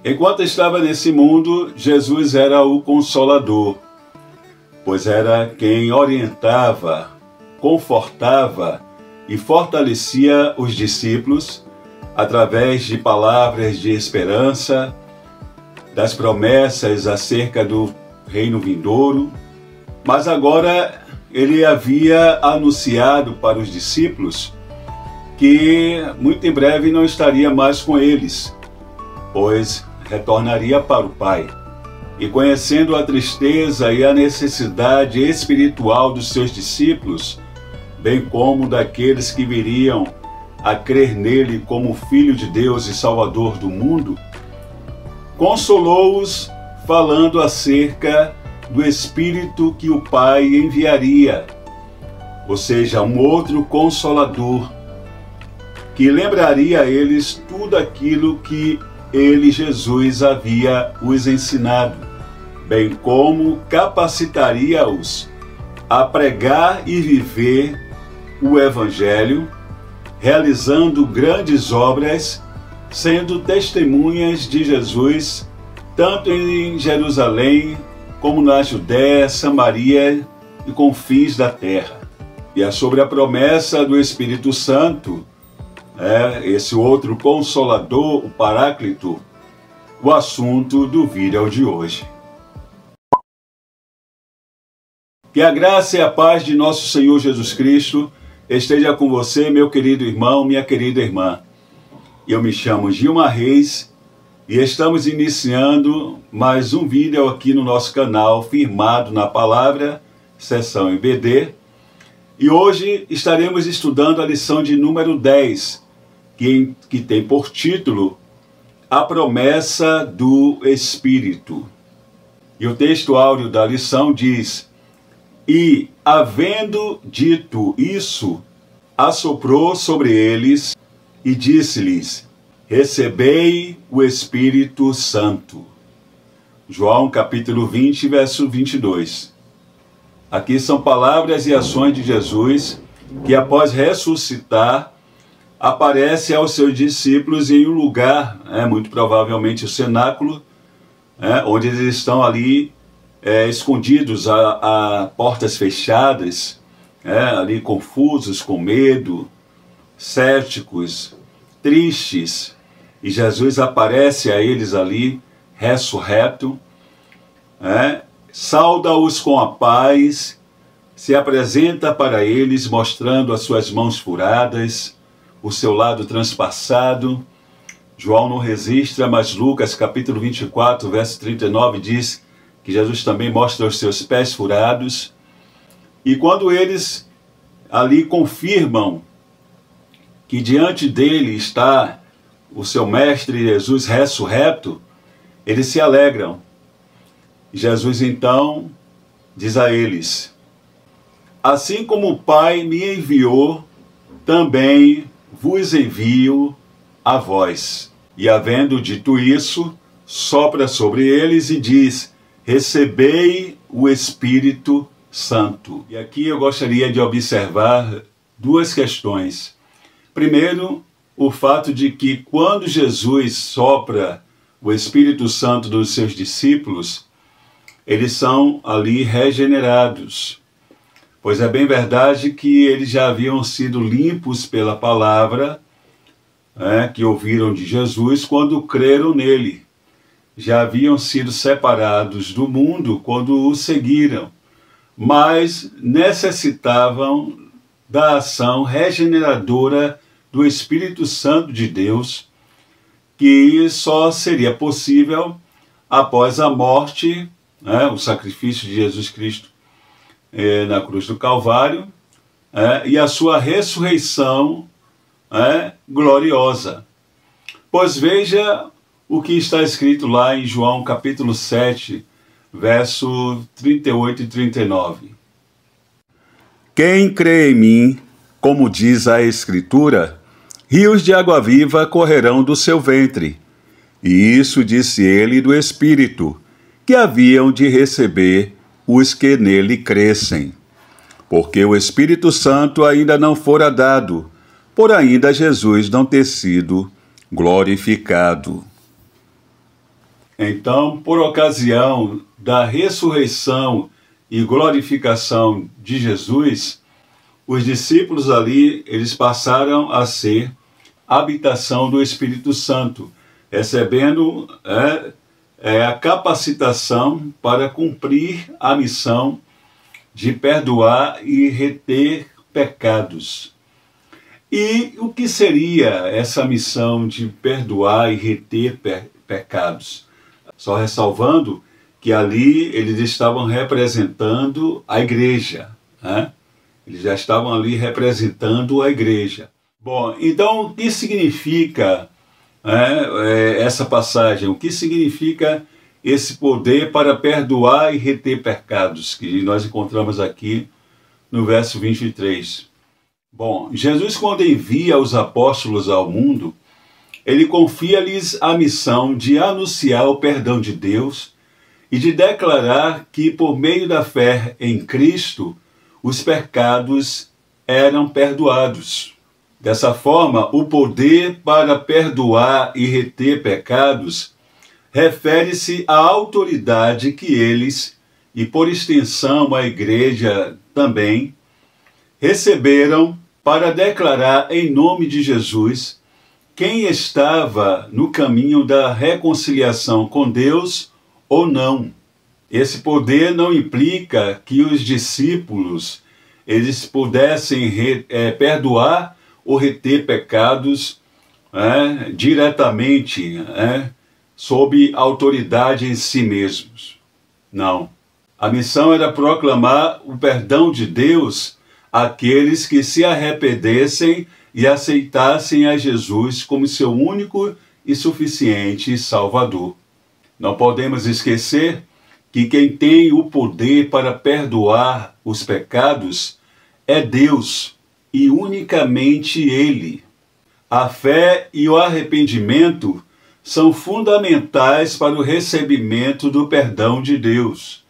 Enquanto estava nesse mundo, Jesus era o Consolador, pois era quem orientava, confortava e fortalecia os discípulos através de palavras de esperança, das promessas acerca do reino vindouro. Mas agora ele havia anunciado para os discípulos que muito em breve não estaria mais com eles, pois retornaria para o Pai. E conhecendo a tristeza e a necessidade espiritual dos seus discípulos, bem como daqueles que viriam a crer nele como Filho de Deus e Salvador do mundo, consolou-os falando acerca do Espírito que o Pai enviaria, ou seja, um outro Consolador, que lembraria a eles tudo aquilo que ele, Jesus, havia os ensinado, bem como capacitaria-os a pregar e viver o Evangelho, realizando grandes obras, sendo testemunhas de Jesus, tanto em Jerusalém, como na Judéia, Samaria e confins da terra. E é sobre a promessa do Espírito Santo, esse outro Consolador, o Paráclito, o assunto do vídeo de hoje. Que a graça e a paz de nosso Senhor Jesus Cristo esteja com você, meu querido irmão, minha querida irmã. Eu me chamo Gilmar Reis e estamos iniciando mais um vídeo aqui no nosso canal Firmado na Palavra, seção EBD. E hoje estaremos estudando a lição de número 10, que tem por título A Promessa do Espírito. E o texto áureo da lição diz: E, havendo dito isso, assoprou sobre eles e disse-lhes: Recebei o Espírito Santo. João capítulo 20, verso 22. Aqui são palavras e ações de Jesus que, após ressuscitar, aparece aos seus discípulos em um lugar, muito provavelmente o cenáculo, onde eles estão ali escondidos a portas fechadas, ali confusos, com medo, céticos, tristes. E Jesus aparece a eles ali, ressurreto, sauda-os com a paz, se apresenta para eles mostrando as suas mãos furadas, o seu lado transpassado. João não registra, mas Lucas capítulo 24, verso 39 diz que Jesus também mostra os seus pés furados. E quando eles ali confirmam que diante dele está o seu mestre Jesus ressurreto, eles se alegram. Jesus então diz a eles: Assim como o Pai me enviou, também vos envio a vós. E havendo dito isso, sopra sobre eles e diz: Recebei o Espírito Santo. E aqui eu gostaria de observar duas questões. Primeiro, o fato de que quando Jesus sopra o Espírito Santo dos seus discípulos, eles são ali regenerados. Pois é bem verdade que eles já haviam sido limpos pela palavra que ouviram de Jesus quando creram nele. Já haviam sido separados do mundo quando o seguiram, mas necessitavam da ação regeneradora do Espírito Santo de Deus, que só seria possível após a morte, o sacrifício de Jesus Cristo na cruz do Calvário, e a sua ressurreição gloriosa. Pois veja o que está escrito lá em João capítulo 7, verso 38 e 39. Quem crê em mim, como diz a Escritura, rios de água viva correrão do seu ventre. E isso disse ele do Espírito, que haviam de receber os que nele crescem. Porque o Espírito Santo ainda não fora dado, por ainda Jesus não ter sido glorificado. Então, por ocasião da ressurreição e glorificação de Jesus, os discípulos ali, eles passaram a ser habitação do Espírito Santo, recebendo a capacitação para cumprir a missão de perdoar e reter pecados. E o que seria essa missão de perdoar e reter pecados? Só ressalvando que ali eles estavam representando a igreja, né? Eles já estavam ali representando a igreja. Bom, então o que significa essa passagem? O que significa esse poder para perdoar e reter pecados que nós encontramos aqui no verso 23? Bom, Jesus, quando envia os apóstolos ao mundo, ele confia-lhes a missão de anunciar o perdão de Deus e de declarar que, por meio da fé em Cristo, os pecados eram perdoados. Dessa forma, o poder para perdoar e reter pecados refere-se à autoridade que eles, e por extensão a igreja também, receberam para declarar em nome de Jesus quem estava no caminho da reconciliação com Deus ou não. Esse poder não implica que os discípulos eles pudessem perdoar ou reter pecados diretamente, sob autoridade em si mesmos. Não. A missão era proclamar o perdão de Deus àqueles que se arrependessem e aceitassem a Jesus como seu único e suficiente Salvador. Não podemos esquecer que quem tem o poder para perdoar os pecados é Deus e unicamente Ele. A fé e o arrependimento são fundamentais para o recebimento do perdão de Deus.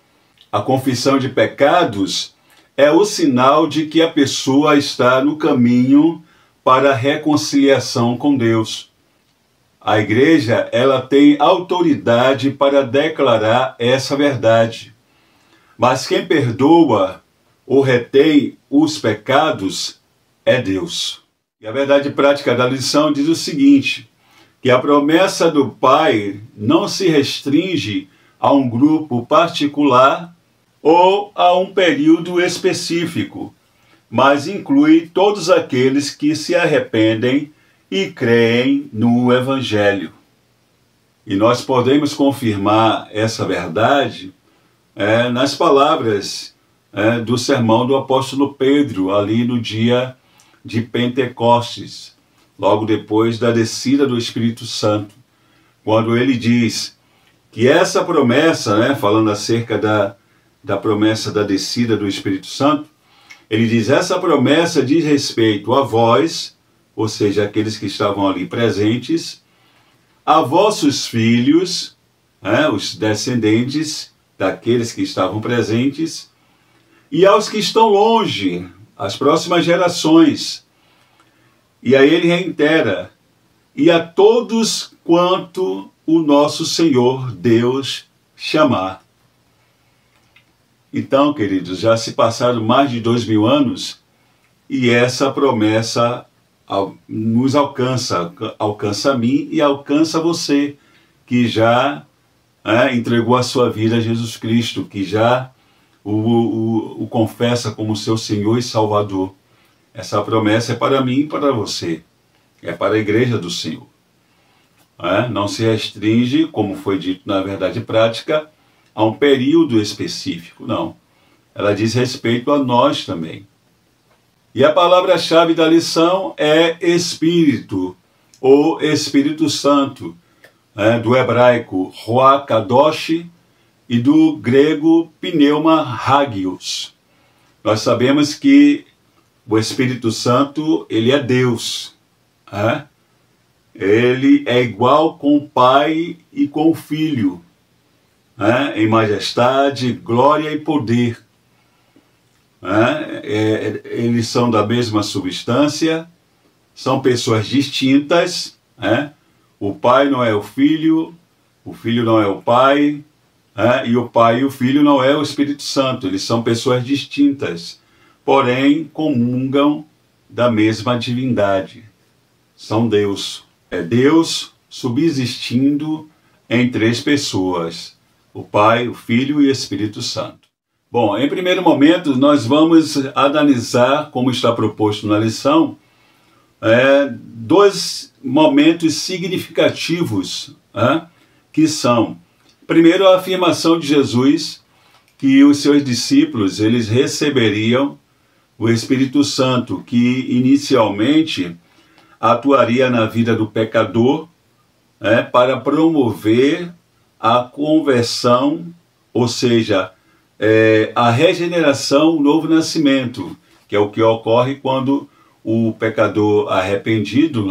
A confissão de pecados é o sinal de que a pessoa está no caminho para a reconciliação com Deus. A igreja, ela tem autoridade para declarar essa verdade. Mas quem perdoa ou retém os pecados é Deus. E a verdade prática da lição diz o seguinte, que a promessa do Pai não se restringe a um grupo particular ou a um período específico, mas inclui todos aqueles que se arrependem e creem no Evangelho. E nós podemos confirmar essa verdade nas palavras do sermão do apóstolo Pedro, ali no dia de Pentecostes, logo depois da descida do Espírito Santo, quando ele diz que essa promessa, falando acerca da promessa da descida do Espírito Santo, ele diz, essa promessa diz respeito a vós, ou seja, aqueles que estavam ali presentes, a vossos filhos, os descendentes daqueles que estavam presentes, e aos que estão longe, as próximas gerações. E aí ele reitera, e a todos quanto o nosso Senhor Deus chamar. Então, queridos, já se passaram mais de 2000 anos e essa promessa nos alcança a mim e alcança você, que já entregou a sua vida a Jesus Cristo, que já o confessa como seu Senhor e Salvador. Essa promessa é para mim e para você, é para a igreja do Senhor. Não se restringe, como foi dito na verdade prática, a um período específico, não. Ela diz respeito a nós também. E a palavra-chave da lição é Espírito, ou Espírito Santo, do hebraico Ruach Kadosh e do grego Pneuma Hagios. Nós sabemos que o Espírito Santo, ele é Deus. Ele é igual com o Pai e com o Filho, em majestade, glória e poder. Eles são da mesma substância, são pessoas distintas. O Pai não é o Filho, O Filho não é o Pai, e o Pai e o Filho não é o Espírito Santo. Eles são pessoas distintas, porém comungam da mesma divindade. São Deus. É Deus subsistindo em três pessoas: o Pai, o Filho e o Espírito Santo. Bom, em primeiro momento, nós vamos analisar, como está proposto na lição, dois momentos significativos, que são, primeiro, a afirmação de Jesus que os seus discípulos eles receberiam o Espírito Santo, que inicialmente atuaria na vida do pecador, para promover a conversão, ou seja, a regeneração, o novo nascimento, que é o que ocorre quando o pecador arrependido,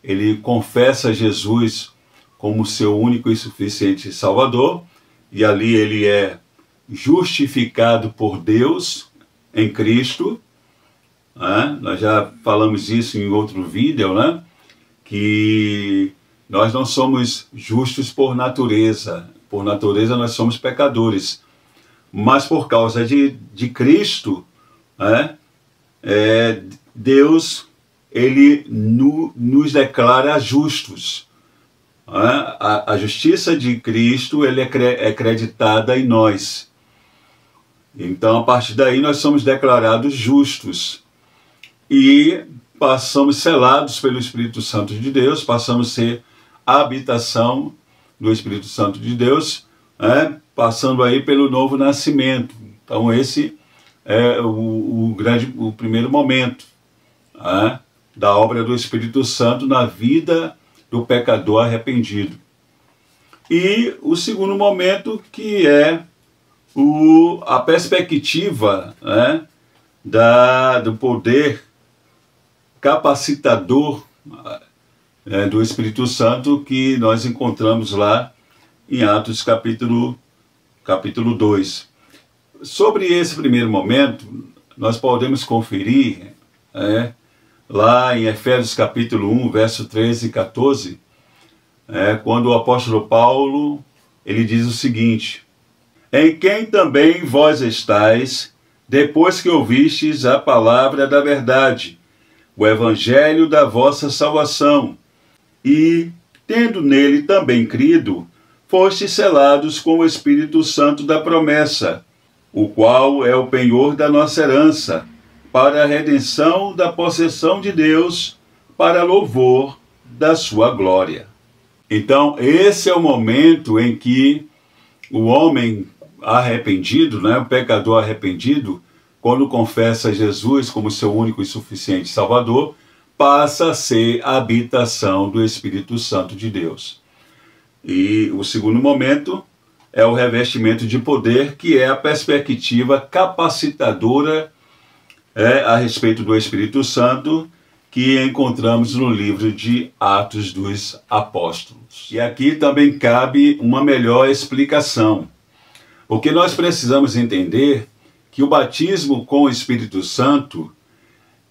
ele confessa Jesus como seu único e suficiente Salvador, e ali ele é justificado por Deus em Cristo. Nós já falamos isso em outro vídeo, que nós não somos justos por natureza. Por natureza nós somos pecadores. Mas por causa de Cristo, Deus ele nos declara justos. A justiça de Cristo ele é acreditada em nós. Então, a partir daí, nós somos declarados justos. E passamos selados pelo Espírito Santo de Deus, passamos a ser a habitação do Espírito Santo de Deus, passando aí pelo novo nascimento. Então, esse é o primeiro momento da obra do Espírito Santo na vida do pecador arrependido. E o segundo momento, que é a perspectiva do poder capacitador do Espírito Santo, que nós encontramos lá em Atos capítulo 2. Sobre esse primeiro momento, nós podemos conferir lá em Efésios capítulo 1, verso 13 e 14, quando o apóstolo Paulo ele diz o seguinte: em quem também vós estáis, depois que ouvistes a palavra da verdade, o evangelho da vossa salvação, e, tendo nele também crido, fostes selados com o Espírito Santo da promessa, o qual é o penhor da nossa herança, para a redenção da possessão de Deus, para louvor da sua glória. Então, esse é o momento em que o homem arrependido, o pecador arrependido, quando confessa Jesus como seu único e suficiente Salvador, passa a ser a habitação do Espírito Santo de Deus. E o segundo momento é o revestimento de poder, que é a perspectiva capacitadora a respeito do Espírito Santo, que encontramos no livro de Atos dos Apóstolos. E aqui também cabe uma melhor explicação, porque nós precisamos entender que o batismo com o Espírito Santo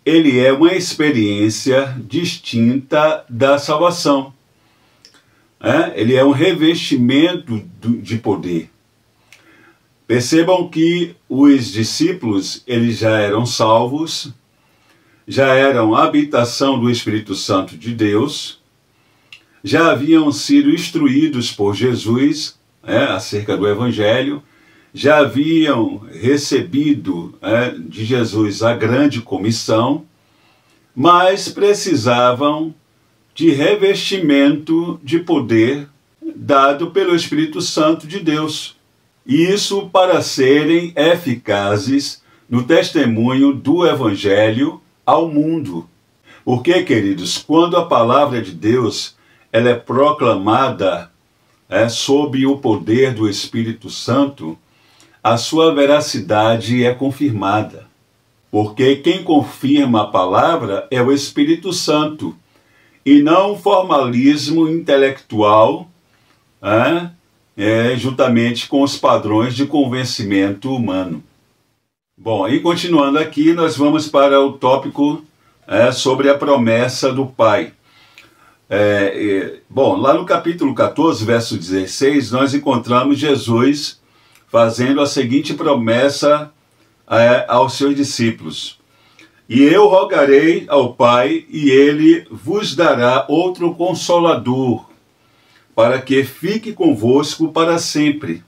ele é uma experiência distinta da salvação. Ele é um revestimento de poder. Percebam que os discípulos eles já eram salvos, já eram a habitação do Espírito Santo de Deus, já haviam sido instruídos por Jesus acerca do Evangelho, já haviam recebido de Jesus a grande comissão, mas precisavam de revestimento de poder dado pelo Espírito Santo de Deus. Isso para serem eficazes no testemunho do Evangelho ao mundo. Porque, queridos, quando a palavra de Deus ela é proclamada sob o poder do Espírito Santo, a sua veracidade é confirmada. Porque quem confirma a palavra é o Espírito Santo, e não o formalismo intelectual, juntamente com os padrões de convencimento humano. Bom, e continuando aqui, nós vamos para o tópico sobre a promessa do Pai. Bom, lá no capítulo 14, verso 16, nós encontramos Jesus fazendo a seguinte promessa aos seus discípulos: e eu rogarei ao Pai, e ele vos dará outro Consolador, para que fique convosco para sempre.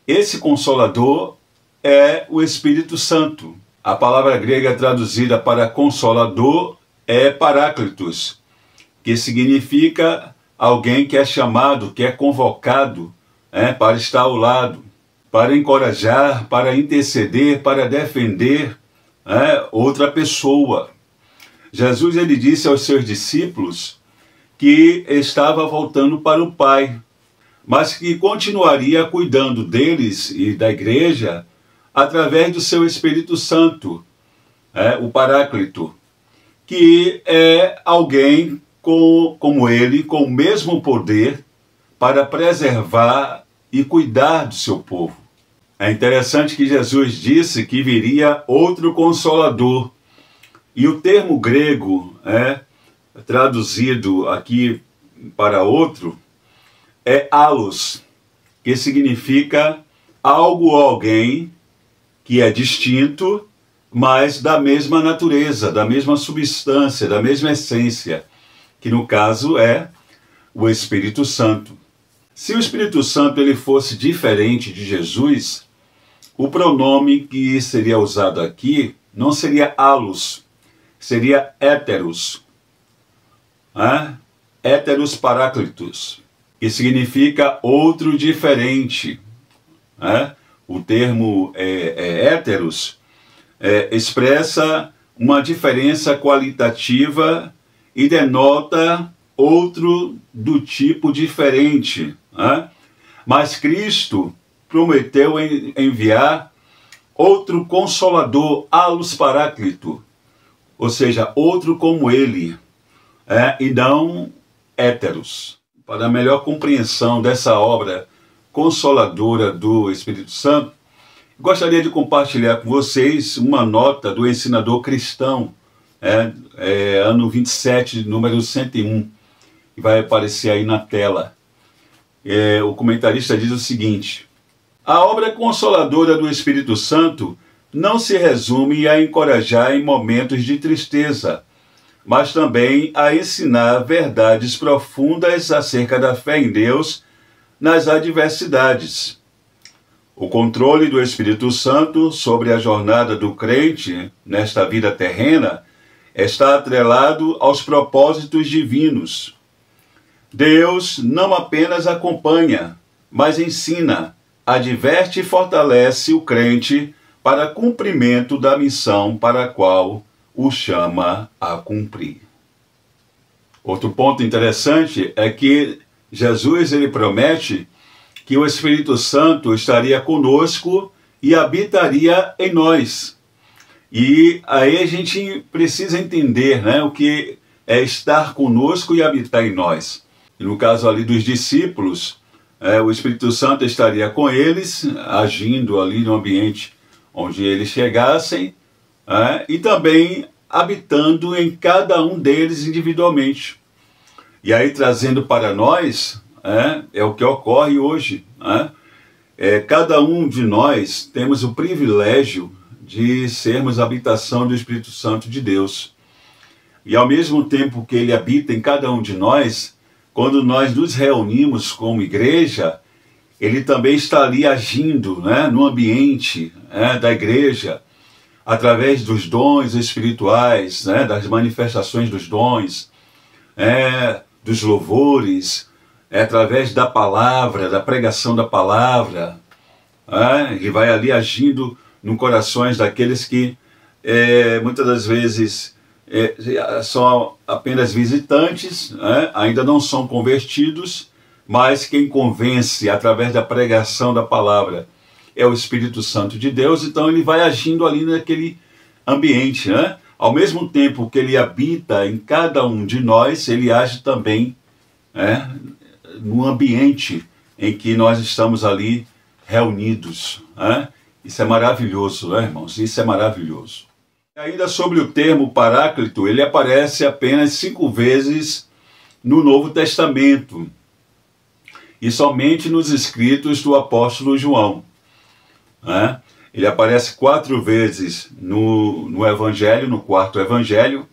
Esse Consolador é o Espírito Santo. A palavra grega traduzida para Consolador é Paráclitos, que significa alguém que é chamado, que é convocado para estar ao lado, para encorajar, para interceder, para defender outra pessoa. Jesus ele disse aos seus discípulos que estava voltando para o Pai, mas que continuaria cuidando deles e da igreja através do seu Espírito Santo, o Paráclito, que é alguém como ele, com o mesmo poder para preservar e cuidar do seu povo. É interessante que Jesus disse que viria outro Consolador, e o termo grego traduzido aqui para outro é allos, que significa algo ou alguém que é distinto, mas da mesma natureza, da mesma substância, da mesma essência, que no caso é o Espírito Santo. Se o Espírito Santo ele fosse diferente de Jesus, o pronome que seria usado aqui não seria allos, seria héteros. Héteros paráclitos, que significa outro diferente. O termo héteros expressa uma diferença qualitativa e denota outro do tipo diferente. Mas Cristo prometeu enviar outro Consolador, allos Paráclito, ou seja, outro como ele, e não héteros. Para a melhor compreensão dessa obra consoladora do Espírito Santo, gostaria de compartilhar com vocês uma nota do Ensinador Cristão, ano 27, número 101, que vai aparecer aí na tela. O comentarista diz o seguinte: a obra consoladora do Espírito Santo não se resume a encorajar em momentos de tristeza, mas também a ensinar verdades profundas acerca da fé em Deus nas adversidades. O controle do Espírito Santo sobre a jornada do crente nesta vida terrena está atrelado aos propósitos divinos. Deus não apenas acompanha, mas ensina, adverte e fortalece o crente para cumprimento da missão para a qual o chama a cumprir. Outro ponto interessante é que Jesus ele promete que o Espírito Santo estaria conosco e habitaria em nós. E aí a gente precisa entender o que é estar conosco e habitar em nós. E no caso ali dos discípulos, o Espírito Santo estaria com eles, agindo ali no ambiente onde eles chegassem, e também habitando em cada um deles individualmente. E aí trazendo para nós, é o que ocorre hoje. Cada um de nós temos o privilégio de sermos a habitação do Espírito Santo de Deus. E ao mesmo tempo que ele habita em cada um de nós, quando nós nos reunimos como igreja, ele também está ali agindo no ambiente da igreja, através dos dons espirituais, das manifestações dos dons, dos louvores, através da palavra, da pregação da palavra. Ele vai ali agindo nos corações daqueles que muitas das vezes são apenas visitantes, ainda não são convertidos, mas quem convence através da pregação da palavra é o Espírito Santo de Deus. Então ele vai agindo ali naquele ambiente. Ao mesmo tempo que ele habita em cada um de nós, ele age também no ambiente em que nós estamos ali reunidos. Isso é maravilhoso, irmãos? Isso é maravilhoso. E ainda sobre o termo Paráclito, ele aparece apenas 5 vezes no Novo Testamento e somente nos escritos do apóstolo João, né? Ele aparece 4 vezes no Evangelho, no quarto Evangelho,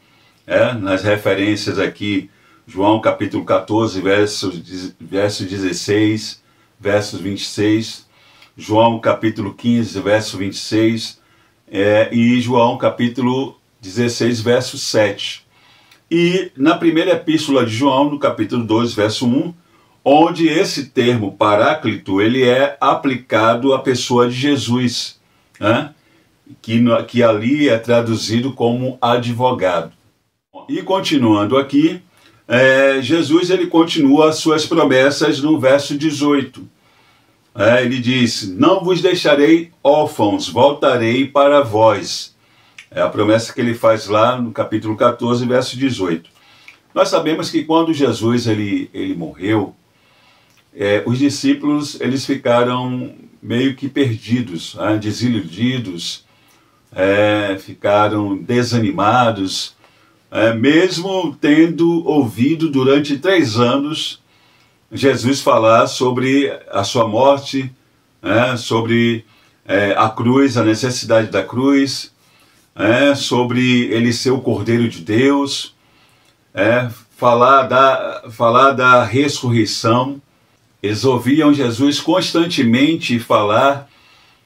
nas referências aqui, João capítulo 14, verso 16, versos 26, João capítulo 15, verso 26, e João capítulo 16, verso 7. E na primeira epístola de João, no capítulo 2, verso 1, onde esse termo paráclito, ele é aplicado à pessoa de Jesus, né? que ali é traduzido como advogado. E continuando aqui, Jesus ele continua as suas promessas no verso 18. Ele diz, não vos deixarei órfãos, voltarei para vós. É a promessa que ele faz lá no capítulo 14, verso 18. Nós sabemos que quando Jesus ele morreu, os discípulos eles ficaram meio que perdidos, desiludidos, ficaram desanimados, mesmo tendo ouvido durante 3 anos Jesus falar sobre a sua morte, sobre a cruz, a necessidade da cruz, sobre ele ser o Cordeiro de Deus, falar da ressurreição. Eles ouviam Jesus constantemente falar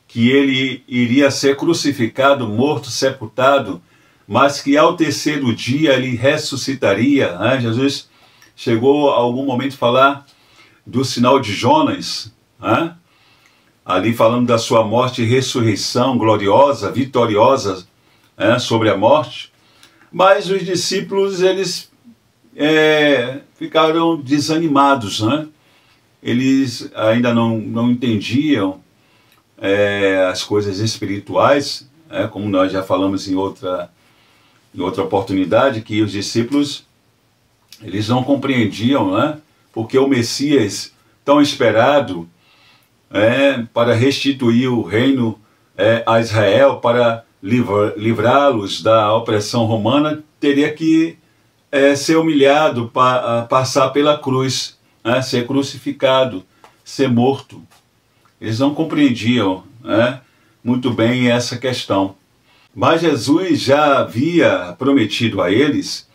que ele iria ser crucificado, morto, sepultado, mas que ao 3º dia ele ressuscitaria. Jesus chegou a algum momento a falar do sinal de Jonas, ali falando da sua morte e ressurreição gloriosa, vitoriosa, sobre a morte. Mas os discípulos, eles ficaram desanimados, Eles ainda não entendiam as coisas espirituais, como nós já falamos em outra oportunidade, que os discípulos eles não compreendiam, porque o Messias tão esperado para restituir o reino a Israel, para livrá-los da opressão romana, teria que ser humilhado, passar pela cruz, ser crucificado, ser morto. Eles não compreendiam muito bem essa questão. Mas Jesus já havia prometido a eles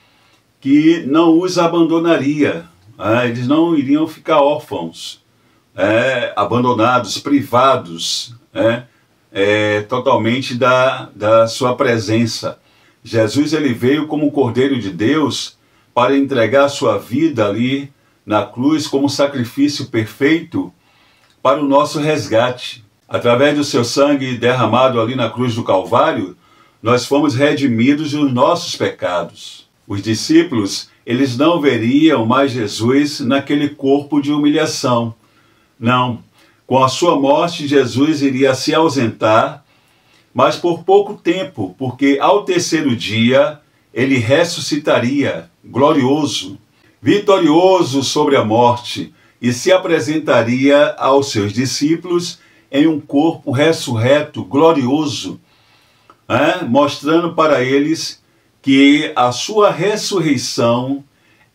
que não os abandonaria, eles não iriam ficar órfãos, abandonados, privados totalmente da sua presença. Jesus ele veio como Cordeiro de Deus para entregar a sua vida ali na cruz como sacrifício perfeito para o nosso resgate. Através do seu sangue derramado ali na cruz do Calvário, nós fomos redimidos dos nossos pecados. Os discípulos, eles não veriam mais Jesus naquele corpo de humilhação. Não. Com a sua morte, Jesus iria se ausentar, mas por pouco tempo, porque ao 3º dia, ele ressuscitaria, glorioso, vitorioso sobre a morte, e se apresentaria aos seus discípulos em um corpo ressurreto, glorioso, mostrando para eles que a sua ressurreição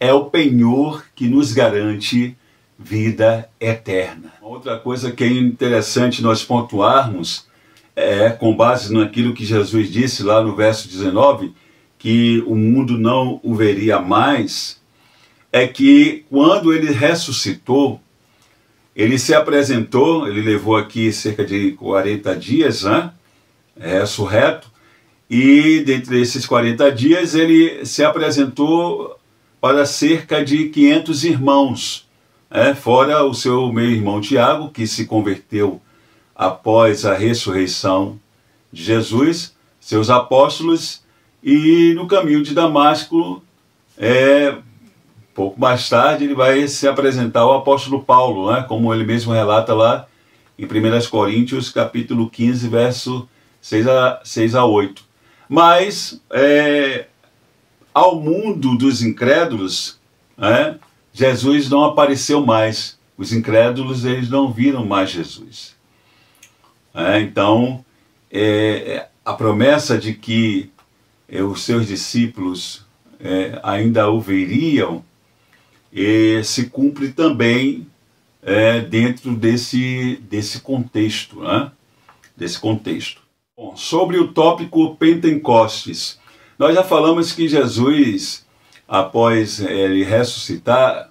é o penhor que nos garante vida eterna. Outra coisa que é interessante nós pontuarmos, com base naquilo que Jesus disse lá no verso 19, que o mundo não o veria mais, é que quando ele ressuscitou, ele se apresentou, ele levou aqui cerca de 40 dias, ressurreto, e dentre esses 40 dias ele se apresentou para cerca de 500 irmãos, fora o seu meio-irmão Tiago, que se converteu após a ressurreição de Jesus, seus apóstolos, e no caminho de Damasco, pouco mais tarde, ele vai se apresentar ao apóstolo Paulo, como ele mesmo relata lá em 1 Coríntios, capítulo 15, verso 6 a 8. Mas, ao mundo dos incrédulos, Jesus não apareceu mais. Os incrédulos, eles não viram mais Jesus. Então, a promessa de que os seus discípulos ainda o veriam, se cumpre também dentro desse contexto, né? Desse contexto. Bom, sobre o tópico Pentecostes, nós já falamos que Jesus, após ele ressuscitar,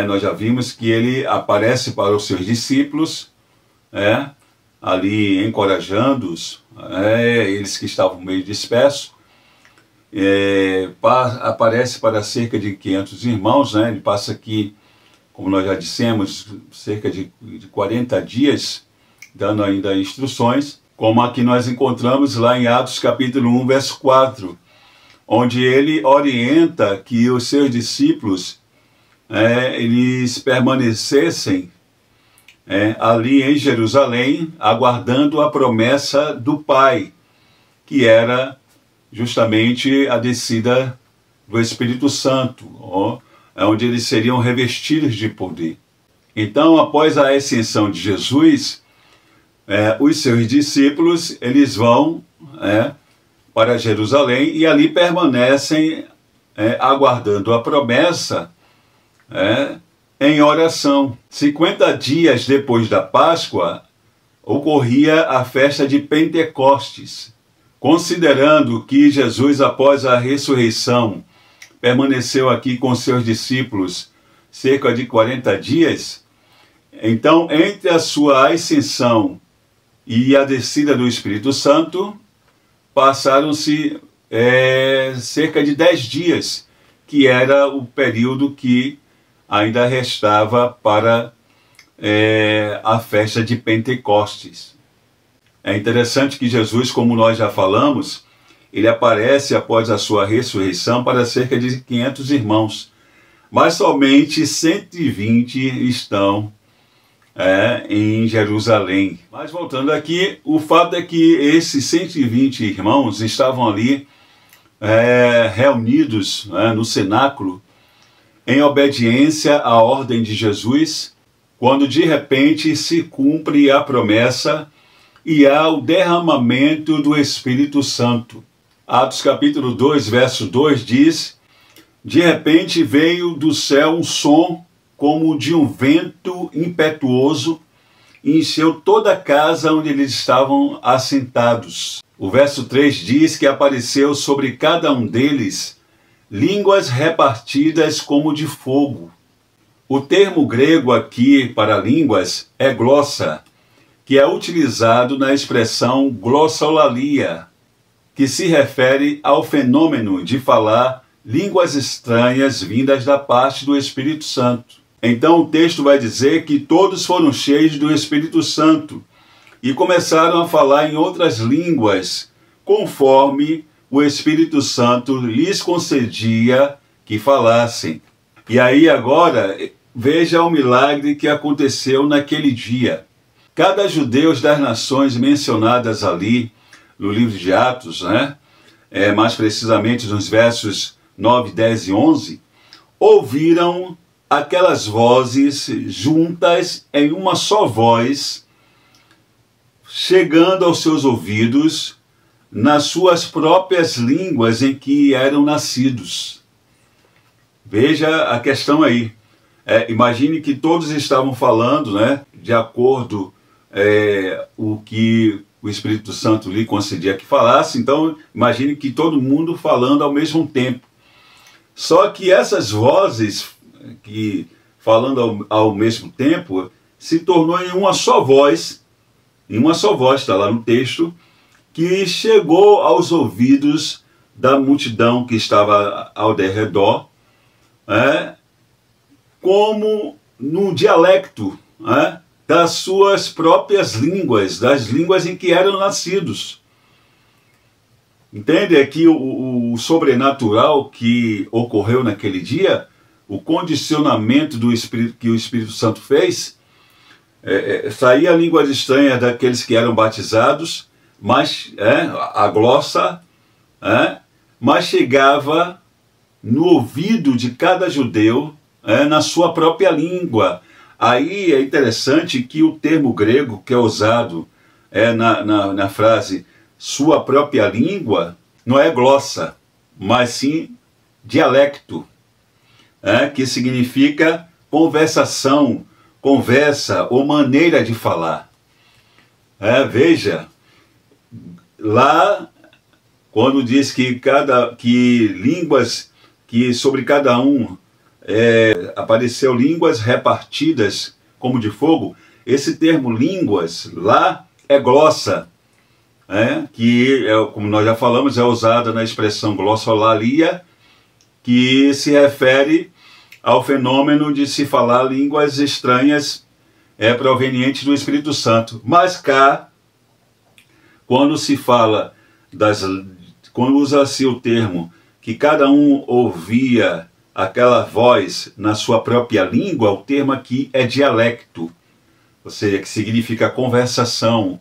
nós já vimos que ele aparece para os seus discípulos, ali encorajando-os, eles que estavam meio dispersos, aparece para cerca de 500 irmãos, ele passa aqui, como nós já dissemos, cerca de 40 dias, dando ainda instruções, como aqui nós encontramos lá em Atos capítulo 1, verso 4, onde ele orienta que os seus discípulos, eles permanecessem ali em Jerusalém, aguardando a promessa do Pai, que era justamente a descida do Espírito Santo, onde eles seriam revestidos de poder. Então, após a ascensão de Jesus, os seus discípulos, eles vão para Jerusalém e ali permanecem aguardando a promessa em oração. 50 dias depois da Páscoa, ocorria a festa de Pentecostes. Considerando que Jesus, após a ressurreição, permaneceu aqui com seus discípulos cerca de 40 dias, então, entre a sua ascensão e a descida do Espírito Santo, passaram-se cerca de 10 dias, que era o período que ainda restava para a festa de Pentecostes. É interessante que Jesus, como nós já falamos, ele aparece após a sua ressurreição para cerca de 500 irmãos, mas somente 120 estão em Jerusalém. Mas voltando aqui, o fato é que esses 120 irmãos estavam ali reunidos no cenáculo, em obediência à ordem de Jesus, quando de repente se cumpre a promessa e há o derramamento do Espírito Santo. Atos capítulo 2, verso 2 diz: de repente veio do céu um som como de um vento impetuoso e encheu toda a casa onde eles estavam assentados. O verso 3 diz que apareceu sobre cada um deles línguas repartidas como de fogo. O termo grego aqui para línguas é glossa, que é utilizado na expressão glossolalia, que se refere ao fenômeno de falar línguas estranhas vindas da parte do Espírito Santo. Então o texto vai dizer que todos foram cheios do Espírito Santo e começaram a falar em outras línguas, conforme o Espírito Santo lhes concedia que falassem. E aí agora, veja o milagre que aconteceu naquele dia. Cada judeu das nações mencionadas ali no livro de Atos, mais precisamente nos versos 9, 10 e 11, ouviram aquelas vozes juntas em uma só voz, chegando aos seus ouvidos nas suas próprias línguas em que eram nascidos. Veja a questão aí. Imagine que todos estavam falando, de acordo o que o Espírito Santo lhe concedia que falasse. Então, imagine que todo mundo falando ao mesmo tempo. Só que essas vozes que falando ao mesmo tempo se tornou em uma só voz, está lá no texto, que chegou aos ouvidos da multidão que estava ao derredor, como num dialecto das suas próprias línguas, das línguas em que eram nascidos. Entende? É que o sobrenatural que ocorreu naquele dia, o condicionamento do Espírito que o Espírito Santo fez, saía línguas estranhas daqueles que eram batizados, mas a glossa, mas chegava no ouvido de cada judeu, na sua própria língua. Aí é interessante que o termo grego que é usado na frase sua própria língua não é glossa, mas sim dialecto. que significa conversação, conversa ou maneira de falar. Veja, lá quando diz que línguas, que sobre cada um apareceu línguas repartidas como de fogo, esse termo línguas lá é glossa, que, como nós já falamos, é usada na expressão glossolalia, que se refere ao fenômeno de se falar línguas estranhas provenientes do Espírito Santo. Mas cá, quando se fala quando usa-se o termo que cada um ouvia aquela voz na sua própria língua, o termo aqui é dialecto, ou seja, que significa conversação.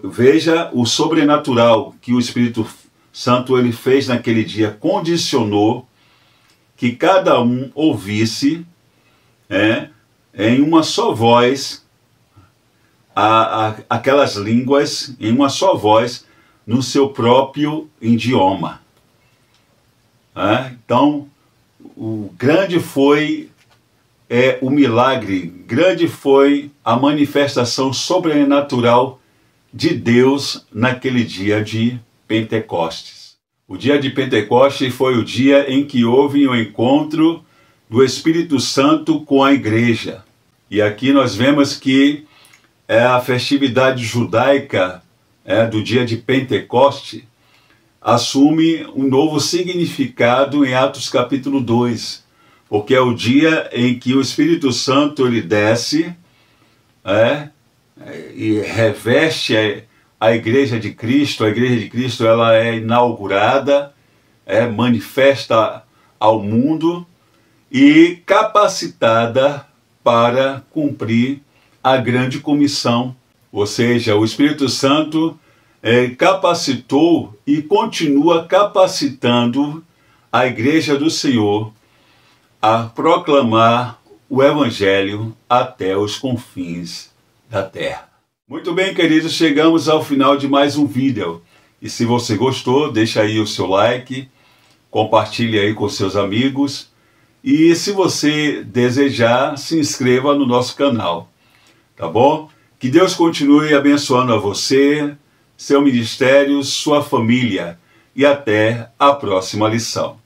Veja o sobrenatural que o Espírito Santo ele fez naquele dia, condicionou que cada um ouvisse em uma só voz aquelas línguas, em uma só voz, no seu próprio idioma. Então, o grande foi o milagre, grande foi a manifestação sobrenatural de Deus naquele dia de Pentecostes. O dia de Pentecostes foi o dia em que houve o encontro do Espírito Santo com a igreja. E aqui nós vemos que a festividade judaica do dia de Pentecoste assume um novo significado em Atos capítulo 2, porque é o dia em que o Espírito Santo ele desce e reveste a Igreja de Cristo. A Igreja de Cristo ela é inaugurada, manifesta ao mundo e capacitada para cumprir a grande comissão. Ou seja, o Espírito Santo capacitou e continua capacitando a Igreja do Senhor a proclamar o Evangelho até os confins da terra. Muito bem, queridos, chegamos ao final de mais um vídeo. E se você gostou, deixa aí o seu like, compartilhe aí com seus amigos. E se você desejar, se inscreva no nosso canal. Tá bom? Que Deus continue abençoando a você, seu ministério, sua família. E até a próxima lição.